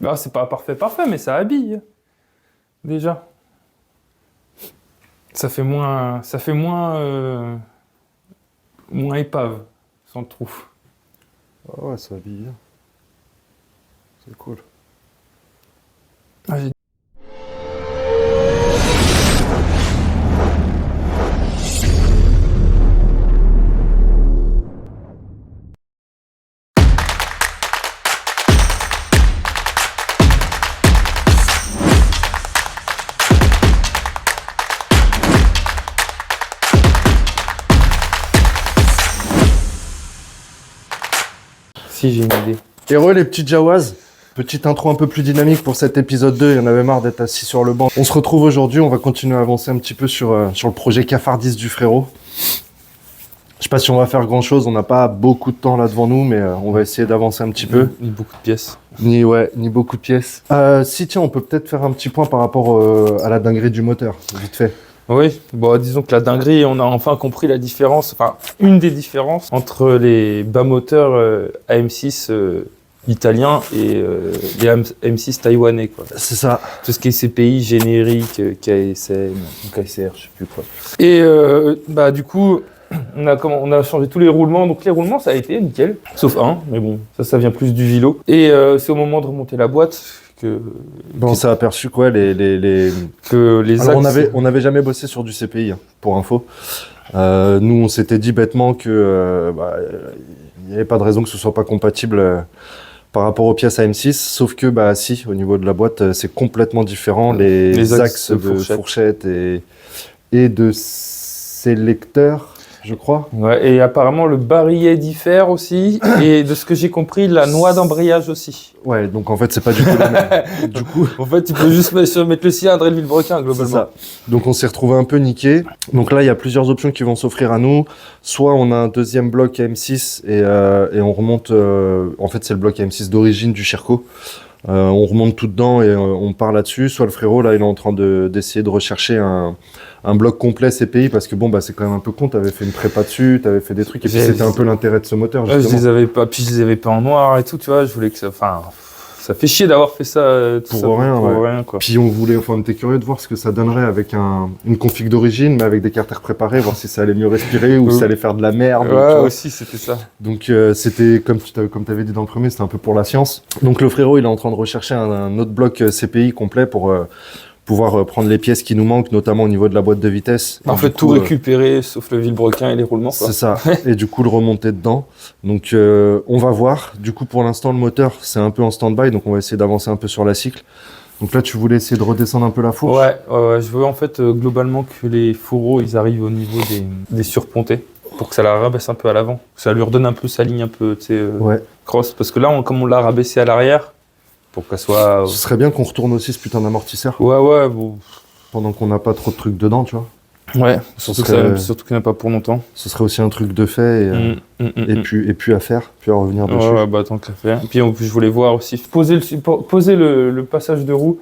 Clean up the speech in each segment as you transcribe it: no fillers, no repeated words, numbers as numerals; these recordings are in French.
Bah, c'est pas parfait, mais ça habille. Déjà. Ça fait moins épave, sans le trou. Ah ouais, ça habille bien. C'est cool. Ah, j'ai- Si, j'ai une idée. Heureux les petits Jawas. Petite intro un peu plus dynamique pour cet épisode 2, il y en avait marre d'être assis sur le banc. On se retrouve aujourd'hui, on va continuer à avancer un petit peu sur le projet Cafardis du frérot. Je sais pas si on va faire grand chose, on n'a pas beaucoup de temps là devant nous, mais on va essayer d'avancer un petit peu. Ni beaucoup de pièces. Ni beaucoup de pièces. Si tiens, on peut peut-être faire un petit point par rapport à la dinguerie du moteur, vite fait. Oui, bon, disons que la dinguerie, on a enfin compris la différence, enfin, une des différences entre les bas moteurs AM6 italiens et les AM6 taïwanais, quoi. C'est ça. Tout ce qui est CPI, générique, KSM, KSR, je sais plus quoi. Et bah du coup, on a changé tous les roulements. Donc les roulements, ça a été nickel, sauf un, mais bon, ça vient plus du vilo. Et c'est au moment de remonter la boîte que On s'est aperçu quoi, les Alors, axes... on n'avait jamais bossé sur du CPI, hein, pour info. Nous, on s'était dit bêtement que il n'y avait pas de raison que ce soit pas compatible par rapport aux pièces AM6, sauf que si, au niveau de la boîte, c'est complètement différent. Les axes de fourchette et de sélecteur, je crois. Ouais, et apparemment le barillet diffère aussi, et de ce que j'ai compris, la noix d'embrayage aussi. Ouais, donc en fait, c'est pas du tout le même. Du coup, En fait, tu peux juste mettre le cylindre et le vilebrequin, globalement. c'est ça. Donc on s'est retrouvé un peu niqué. Donc là, il y a plusieurs options qui vont s'offrir à nous. Soit on a un deuxième bloc AM6 et on remonte... en fait, c'est le bloc AM6 d'origine du Sherco. On remonte tout dedans et on part là-dessus. Soit le frérot, là, il est en train d'essayer de rechercher un bloc complet CPI parce que c'est quand même un peu con. T'avais fait une prépa dessus, t'avais fait des trucs et puis c'était un peu l'intérêt de ce moteur. Ouais, je les avais pas, puis je les avais pas en noir et tout, tu vois. Je voulais que ça, enfin, ça fait chier d'avoir fait ça Pour rien, quoi. Puis on était curieux de voir ce que ça donnerait avec une config d'origine, mais avec des carters préparés, voir si ça allait mieux respirer ou si ça allait faire de la merde. Ouais, tu vois. aussi, c'était ça. Donc c'était, comme t'avais dit dans le premier, c'était un peu pour la science. Donc le frérot, il est en train de rechercher un autre bloc CPI complet pour pouvoir prendre les pièces qui nous manquent, notamment au niveau de la boîte de vitesse. En fait, tout récupérer, sauf le vilebrequin et les roulements, quoi. C'est ça. Et du coup, le remonter dedans. Donc on va voir. Du coup, pour l'instant, le moteur, c'est un peu en stand-by, donc on va essayer d'avancer un peu sur la cycle. Donc là, tu voulais essayer de redescendre un peu la fourche. Ouais, je veux en fait globalement que les fourreaux, ils arrivent au niveau des surpontés, pour que ça la rabaisse un peu à l'avant. Que ça lui redonne un peu sa ligne un peu, tu sais, cross. Parce que là, comme on l'a rabaissé à l'arrière, pour qu'elle soit... Ce serait bien qu'on retourne aussi ce putain d'amortisseur. Ouais, bon... Pendant qu'on n'a pas trop de trucs dedans, tu vois. Ouais, surtout qu'il n'y en a pas pour longtemps. Ce serait aussi un truc de fait et puis à faire, puis à revenir dessus. Ouais, tant qu'à faire. Puis je voulais voir aussi, poser le passage de roue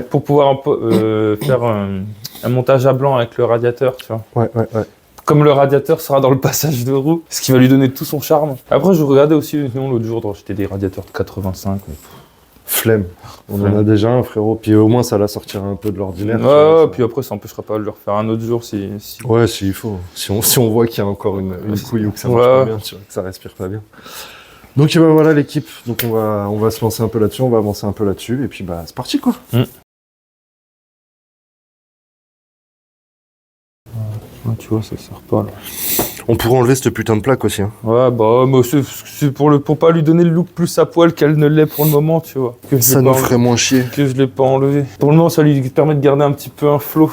pour pouvoir faire un montage à blanc avec le radiateur, tu vois. Ouais. Comme le radiateur sera dans le passage de roue, ce qui va lui donner tout son charme. Après, je regardais aussi, l'autre jour, d'acheter des radiateurs de 85. Flemme. On en a déjà un, frérot. Puis au moins, ça la sortira un peu de l'ordinaire. Ouais, puis après, ça n'empêchera pas de le refaire un autre jour si... Ouais, s'il faut. Si on voit qu'il y a encore une couille ou que ça marche pas bien, tu vois, que ça respire pas bien. Donc voilà l'équipe. Donc on va se lancer un peu là-dessus, on va avancer un peu là-dessus. Et puis c'est parti, quoi. Ouais, tu vois, ça sert pas, là. On pourrait enlever cette putain de plaque aussi. Hein. Ouais, mais c'est pour pas lui donner le look plus à poil qu'elle ne l'est pour le moment, tu vois. Ça nous ferait moins chier. Que je l'ai pas enlevé. Pour le moment, ça lui permet de garder un petit peu un flow.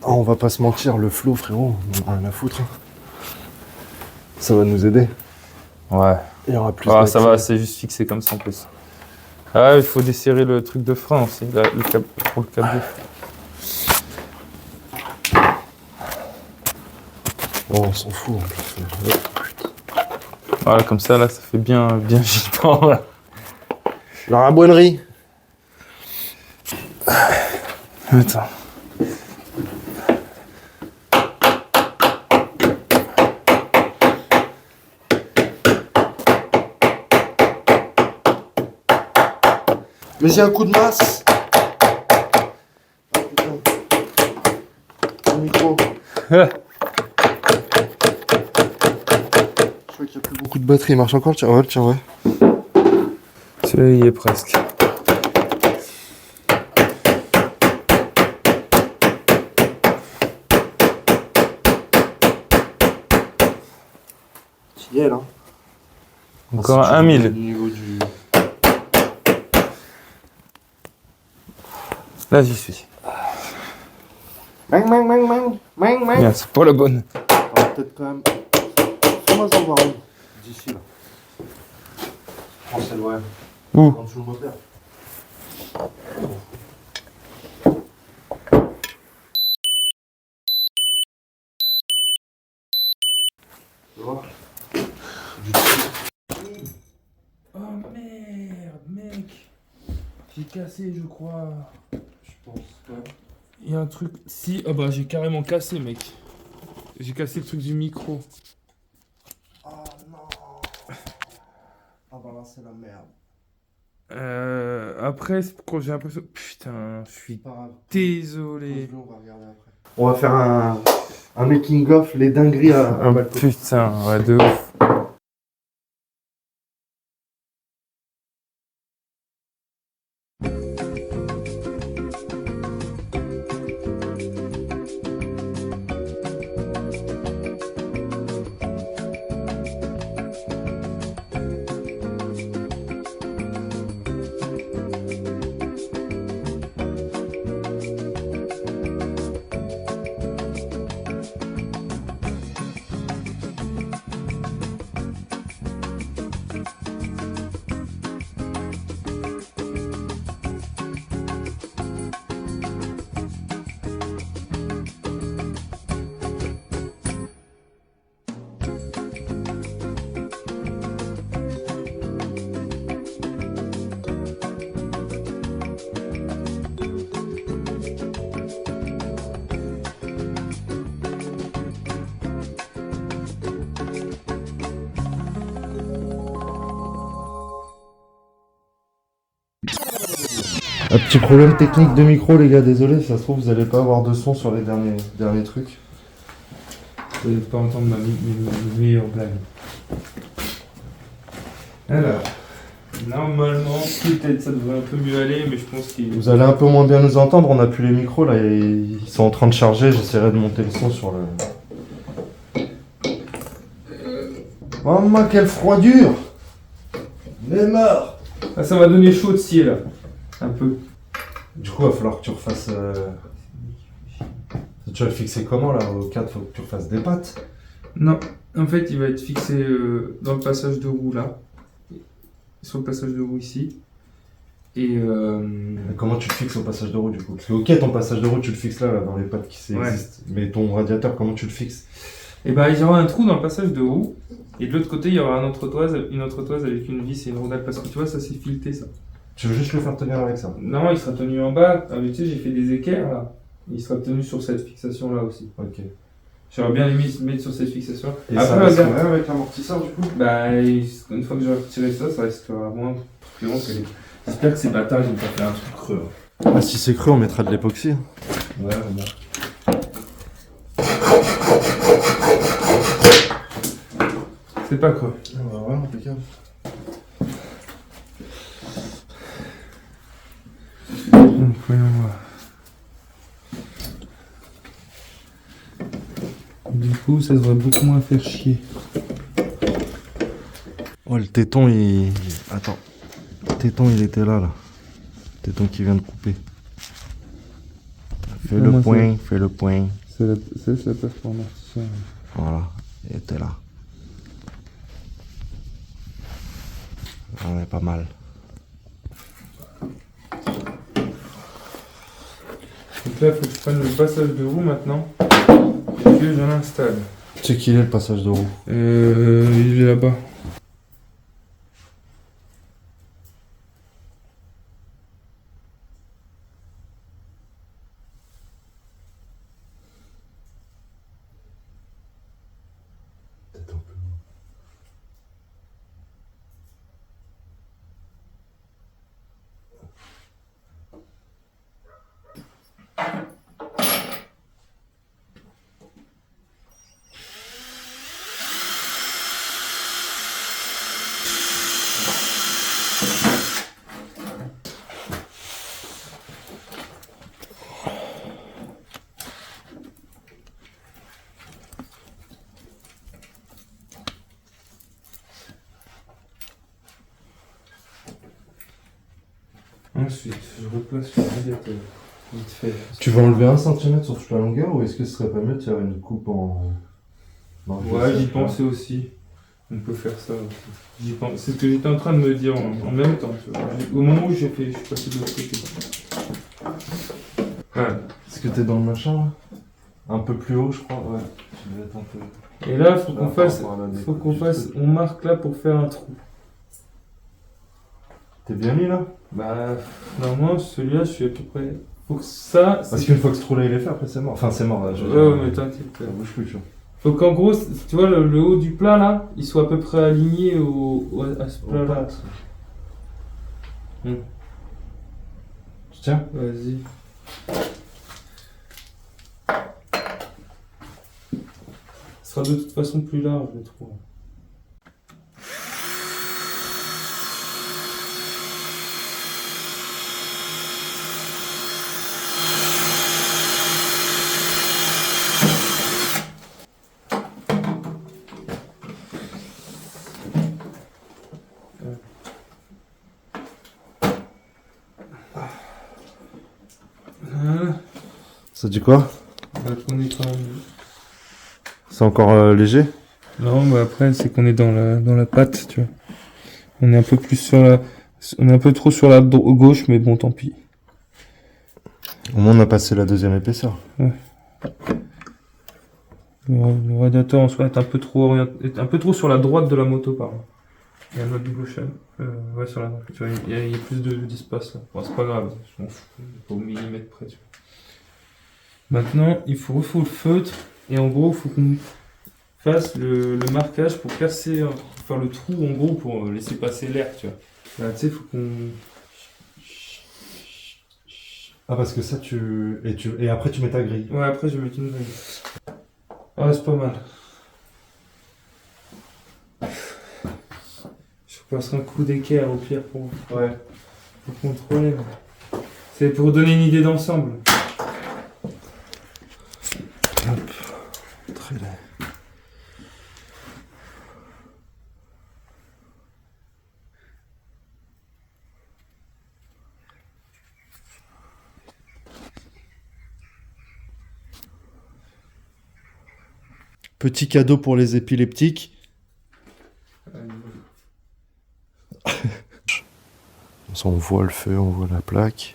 Oh, on va pas se mentir, le flow, frérot, on a rien à foutre. Ça va nous aider. Ouais. Il y aura plus ça va, c'est juste fixé comme ça en plus. Ah, il faut desserrer le truc de frein aussi, le câble, pour le câble de frein. Oh, on s'en fout en plus. Voilà, comme ça, là, ça fait bien gitan, là. La rabonnerie. Attends. Mais j'ai un coup de masse. Ah putain. Le micro. Je crois qu'il n'y a plus beaucoup de batterie. Il marche encore le tien? Ouais, le tien, ouais. Celui-là, il est presque. Tu y es là. Encore Ah, si un tu veux 1000. au niveau du... Là, j'y suis. Mang, mang, mang, mang, mang, mang. Merde, c'est pas la bonne. On va peut-être quand même... Fais-moi en voir une. D'ici, là. Prends celle, ouais. Où? En dessous le moteur. Tu vois? Oh merde, mec. J'ai cassé, je crois. Je pense pas. Il y a un truc. Si, ah bah j'ai carrément cassé, mec. J'ai cassé le truc du micro. Oh non. Ah bah là, c'est la merde. Après, quand j'ai l'impression. Putain, je suis Pas grave. désolé. On va regarder après. On va faire un making-of, les dingueries à un balcon. Putain, ouais, de ouf. Un petit problème technique de micro, les gars, désolé, ça se trouve, vous allez pas avoir de son sur les derniers trucs. Vous n'allez pas entendre ma meilleure blague. Alors, normalement, peut-être ça devrait un peu mieux aller, mais je pense qu'il. Vous allez un peu moins bien nous entendre, on a plus les micros là, et ils sont en train de charger, j'essaierai de monter le son sur le... Maman, quelle froidure! On est mort! Ah, ça m'a donné chaud de scier là. Un peu. Du coup, il va falloir que tu refasses... Tu vas le fixer comment là? Au 4, faut que tu refasses des pattes. Non, en fait, il va être fixé dans le passage de roue là. Sur le passage de roue ici. Et. Mais comment tu le fixes au passage de roue du coup? Parce que ok, ton passage de roue, tu le fixes là, dans les pattes qui Ouais. existent. Mais ton radiateur, comment tu le fixes? Et bah, il y aura un trou dans le passage de roue. Et de l'autre côté, il y aura une autre toise avec une vis et une rondelle. Parce que tu vois, ça c'est fileté ça. Tu veux juste le faire tenir avec ça? Non, il sera tenu en bas. Ah, mais tu sais, j'ai fait des équerres là. Il sera tenu sur cette fixation là aussi. Ok. J'aurais bien aimé se mettre sur cette fixation. Et Après, ça reste regarde. combien avec l'amortisseur du coup? Bah, une fois que j'aurai retiré ça, ça restera moins plus long que les. J'espère que ces bâtards, ils vont pas faire un truc creux. Ah, si c'est creux, on mettra de l'époxy. Ouais, bon. C'est pas creux. Ah, ouais, impeccable. Donc, voyons voir. Du coup, ça devrait beaucoup moins faire chier. Oh, le téton, il... Attends. Le téton, il était là. Le téton qui vient de couper. Fais le point, fais le point. C'est la place pour amortisseur. Voilà, il était là. On est pas mal. Donc là, il faut que je prenne le passage de roue maintenant. Et que je l'installe. Tu sais qu'il est le passage de roue? Il est là-bas. Ensuite, je replace le radiateur. Vite fait. Tu vas enlever 1 cm sur toute la longueur ou est-ce que ce serait pas mieux de faire une coupe en. Ouais, j'y pensais aussi. On peut faire ça aussi. J'y pense. C'est ce que j'étais en train de me dire en même temps. Tu vois. Au moment où j'ai fait, je suis passé de l'autre côté. Ouais. Est-ce que t'es dans le machin là? Un peu plus haut, je crois. Ouais. Tu devais être un peu. Et là, faut Là, qu'on par fasse. rapport à la Faut découpe qu'on du fasse. truc. On marque là pour faire un trou. T'es bien mis là? Bah, normalement, celui-là, je suis à peu près. Faut que ça. Parce qu'une fois que ce trou là il est fait, après c'est mort. Enfin, c'est mort là. Je veux Ouais, dire, mais t'inquiète. ça bouge plus, tu vois. Faut qu'en gros, tu vois, le haut du plat là, il soit à peu près aligné à ce plat là. Tu tiens? Vas-y. Ce sera de toute façon plus large, je trouve. Voilà. Ça dit quoi? Bah, qu'on est quand même... C'est encore léger? Non, bah après, c'est qu'on est dans la pâte, tu vois. On est un peu plus sur la... On est un peu trop sur la gauche, mais bon, tant pis. Au moins on a passé la deuxième épaisseur. Le radiateur en soi est un peu trop est un peu trop sur la droite de la moto, pardon. Il y a notre double chaîne. Ouais, sur la droite. Tu vois, il y a plus d'espace là. Bon, c'est pas grave, je m'en fous. Pas au millimètre près, tu vois. Maintenant, il faut le feutre. Et en gros, il faut qu'on fasse le marquage pour casser, pour faire le trou, en gros, pour laisser passer l'air, tu vois. Là, tu sais, il faut qu'on... Ah, parce que ça Et après tu mets ta grille. Ouais, après, je vais mettre une grille. Ah, c'est pas mal. Je passerai un coup d'équerre au pire pour contrôler. Mais... c'est pour donner une idée d'ensemble. Hop. Très laid. Petit cadeau pour les épileptiques. On voit le feu, on voit la plaque.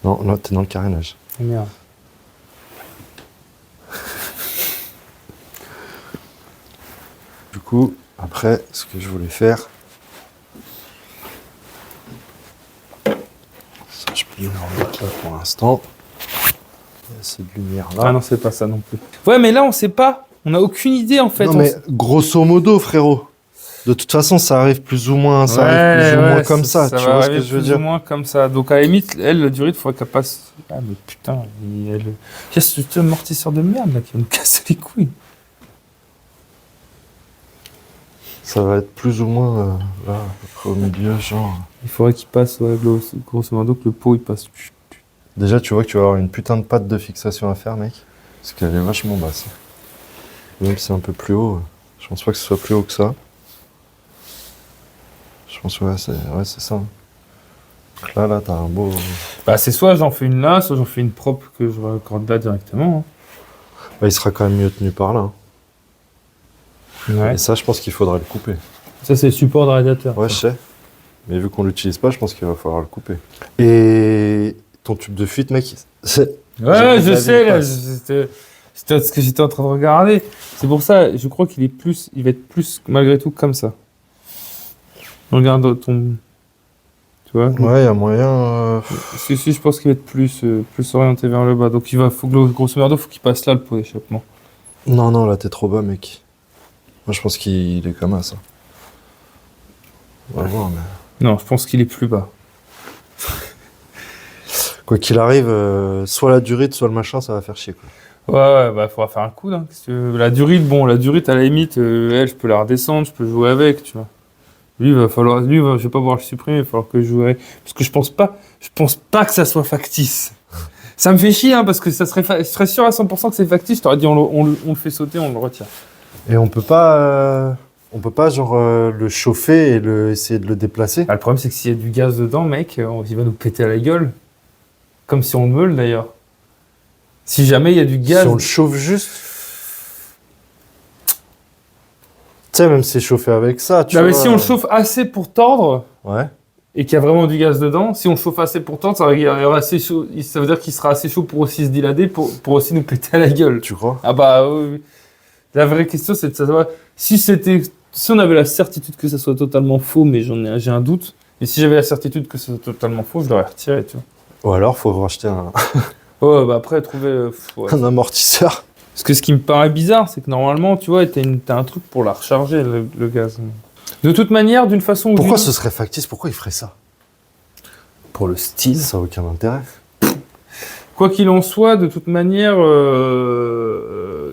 Non, là t'es dans le carénage. Merde. Du coup, après, ce que je voulais faire... Ça, je peux le remettre là pour l'instant. Il y a cette lumière là. Ah non, c'est pas ça non plus. Ouais, mais là, on sait pas. On a aucune idée, en fait. Non mais grosso modo, frérot. De toute façon, ça arrive plus ou moins, ça Ouais, arrive plus ou moins ouais, comme ça. ça Tu va vois ce que arriver je veux plus dire? ou moins comme ça. Donc, à la limite, elle, le durite, il faudrait qu'elle passe... Ah, mais putain, qu'est-ce que ce amortisseur de merde, là, qui va me casser les couilles. Ça va être plus ou moins là, à peu près au milieu, genre. Il faudrait qu'il passe, ouais, grosso modo, que le pot, il passe... Déjà, tu vois que tu vas avoir une putain de patte de fixation à faire, mec. Parce qu'elle est vachement basse. Même si c'est un peu plus haut, je pense pas que ce soit plus haut que ça. Je pense que c'est ça. Donc là, t'as un beau... Bah, c'est soit j'en fais une là, soit j'en fais une propre que je raccorde là directement. Bah, il sera quand même mieux tenu par là. Hein. Ouais. Et ça, je pense qu'il faudra le couper. Ça, c'est le support de radiateur. Ouais, je sais. Mais vu qu'on l'utilise pas, je pense qu'il va falloir le couper. Et ton tube de fuite, mec, c'est... Ouais, je sais, là, c'était ce que j'étais en train de regarder. C'est pour ça, je crois il va être plus, malgré tout, comme ça. Regarde ton... Tu vois? Ouais, il y a moyen... Si, je pense qu'il va être plus orienté vers le bas. Donc, grosso modo, faut qu'il passe là, le pot d'échappement. Non, là, t'es trop bas, mec. Moi, je pense qu'il est comme ça. On va voir, mais... Non, je pense qu'il est plus bas. Quoi qu'il arrive, soit la durite, soit le machin, ça va faire chier, quoi. Ouais, bah, faudra faire un coup, là. Parce que la durite, à la limite, elle, je peux la redescendre, je peux jouer avec, tu vois. Lui, je vais pas pouvoir le supprimer, il va falloir que je joue avec. Parce que je pense pas que ça soit factice. Ça me fait chier, hein, parce que je serais sûr à 100% que c'est factice, je t'aurais dit, on le fait sauter, on le retire. Et on peut pas On peut pas genre le chauffer et essayer de le déplacer? Ah, le problème, c'est que s'il y a du gaz dedans, mec, il va nous péter à la gueule. Comme si on le meule, d'ailleurs. Si jamais il y a du gaz... Si on le chauffe juste. Tu sais, même si c'est chauffé avec ça, tu Non, vois. mais si on le chauffe assez pour tordre, Ouais. et qu'il y a vraiment du gaz dedans, si on le chauffe assez pour tordre, ça veut dire qu'il sera assez chaud pour aussi se dilater, pour aussi nous péter à la gueule. Tu crois? Ah bah oui, oui. La vraie question, c'est de savoir si on avait la certitude que ça soit totalement faux, mais j'ai un doute. Et si j'avais la certitude que ça soit totalement faux, je l'aurais retiré, tu vois. Ou alors, faut racheter un, Ouais, bah après, trouver... ouais. un amortisseur. Parce que ce qui me paraît bizarre, c'est que normalement, tu vois, t'as un truc pour la recharger, le gaz. De toute manière, d'une façon ou d'une Pourquoi autre... ce serait factice? Pourquoi il ferait ça? Pour le style. Ça n'a aucun intérêt. Quoi qu'il en soit, de toute manière,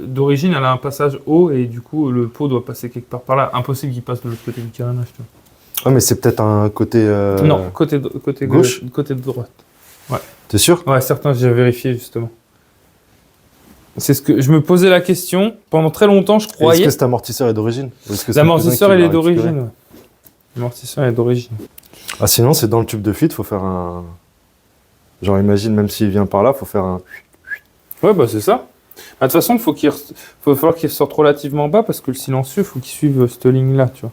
d'origine, elle a un passage haut et du coup, le pot doit passer quelque part par là. Impossible qu'il passe de l'autre côté du carénage, tu vois. Ouais, mais c'est peut-être un côté. Non, côté gauche. côté de droite. T'es sûr? Ouais, certain, j'ai vérifié justement. C'est ce que je me posais la question pendant très longtemps. Je Est-ce croyais. que cet amortisseur est d'origine? Ou est-ce que c'est L'amortisseur, un cousin il est qui l'a récupéré? d'origine. Ouais. L'amortisseur est d'origine. Ah, sinon, c'est dans le tube de fuite, faut faire un. Genre, imagine, même s'il vient par là, faut faire un. Ouais, bah c'est ça. Bah, de toute façon, faut falloir qu'il sorte relativement bas parce que le silencieux, faut qu'il suive cette ligne-là, tu vois.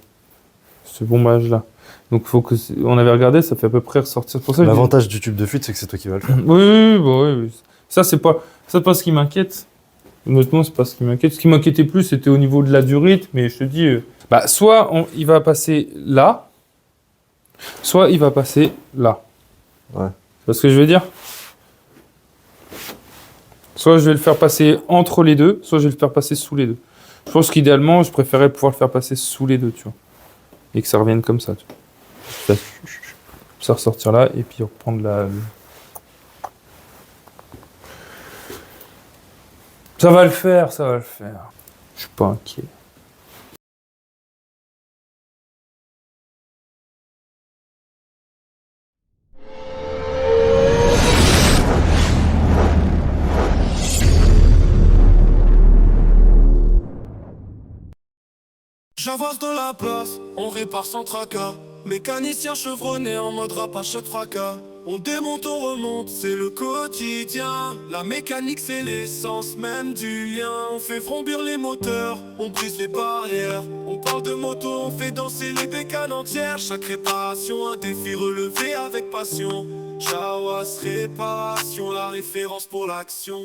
Ce bombage-là. Donc, on avait regardé, ça fait à peu près ressortir. Pour ça, L'avantage du tube de fuite, c'est que c'est toi qui vas le faire. Oui, bah oui. Ça, c'est pas ce qui m'inquiète. Honnêtement, c'est pas ce qui m'inquiète. Ce qui m'inquiétait plus, c'était au niveau de la durite, mais je te dis, bah, soit il va passer là, soit il va passer là. Ouais. Tu vois ce que je veux dire? Soit je vais le faire passer entre les deux, soit je vais le faire passer sous les deux. Je pense qu'idéalement, je préférais pouvoir le faire passer sous les deux, tu vois. Et que ça revienne comme ça, tu vois. Ça ressortir là, et puis reprendre la... Ça va le faire, ça va le faire. Je suis pas inquiet. J'avance dans la place, on répare sans tracas. Mécanicien chevronné en mode rapace de fracas. On démonte, on remonte, c'est le quotidien. La mécanique c'est l'essence même du lien. On fait vrombir les moteurs, on brise les barrières. On parle de moto, on fait danser les bécanes entières. Chaque réparation, un défi relevé avec passion. Chawas Réparation, la référence pour l'action.